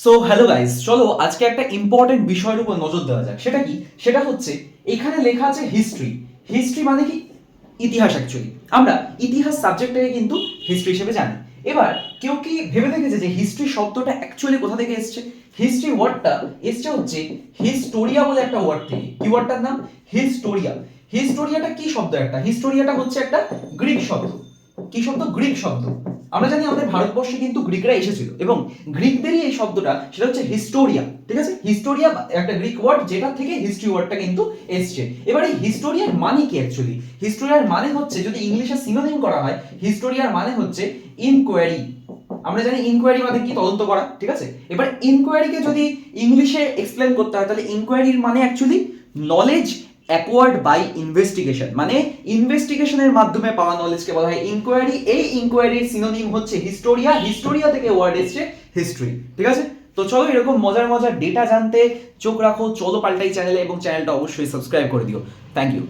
So hello guys, চলো আজকে একটা ইম্পর্টেন্ট বিষয়ের উপর নজর দেওয়া যাক। সেটা কি? সেটা হচ্ছে এখানে লেখা আছে হিস্ট্রি। হিস্ট্রি মানে কি? ইতিহাস। অ্যাকচুয়ালি আমরা ইতিহাস সাবজেক্টটাকে কিন্তু হিস্ট্রি হিসেবে জানি। এবার কেউ কি ভেবে দেখেছে যে হিস্ট্রি শব্দটা অ্যাকচুয়ালি কোথা থেকে এসেছে? হিস্ট্রি ওয়ার্ডটা এসছে হচ্ছে হিস্টোরিয়া বলে একটা ওয়ার্ড থেকে। কি ওয়ার্ডটার নাম? হিস্টোরিয়া। হিস্টোরিয়াটা কি শব্দ? হিস্টোরিয়াটা হচ্ছে একটা গ্রিক শব্দ। কি শব্দ? গ্রিক শব্দ। আমরা জানি আমাদের ভারতবর্ষে কিন্তু গ্রিকরা এসেছিল এবং গ্রিকদেরই এই শব্দটা, সেটা হচ্ছে হিস্টোরিয়া। ঠিক আছে? হিস্টোরিয়া একটা গ্রিক ওয়ার্ড, যেটা থেকে হিস্ট্রি ওয়ার্ডটা কিন্তু এসছে। এবার এই হিস্টোরিয়ার মানে কি অ্যাকচুয়ালি? হিস্টোরিয়ার মানে হচ্ছে, যদি ইংলিশে সিনোনিম করা হয়, হিস্টোরিয়ার মানে হচ্ছে ইনকোয়ারি। আমরা জানি ইনকোয়ারি মানে কি? তদন্ত করা। ঠিক আছে? এবার ইনকোয়ারিকে যদি ইংলিশে এক্সপ্লেন করতে হয়, তাহলে ইনকোয়ারির মানে actually knowledge acquired by investigation. মানে ইনভেস্টিগেশনের মাধ্যমে পাওয়া নলেজকে বলা হয় ইনকোয়ারি। এই ইনকোয়ারির সিনোনিম হচ্ছে হিস্টোরিয়া। হিস্টোরিয়া থেকে ওয়ার্ড এসছে হিস্ট্রি। ঠিক আছে? তো চলো এরকম মজার মজার ডেটা জানতে চোখ রাখো চলো পাল্টাই চ্যানেলে, এবং চ্যানেলটা অবশ্যই সাবস্ক্রাইব করে দিও। Thank you.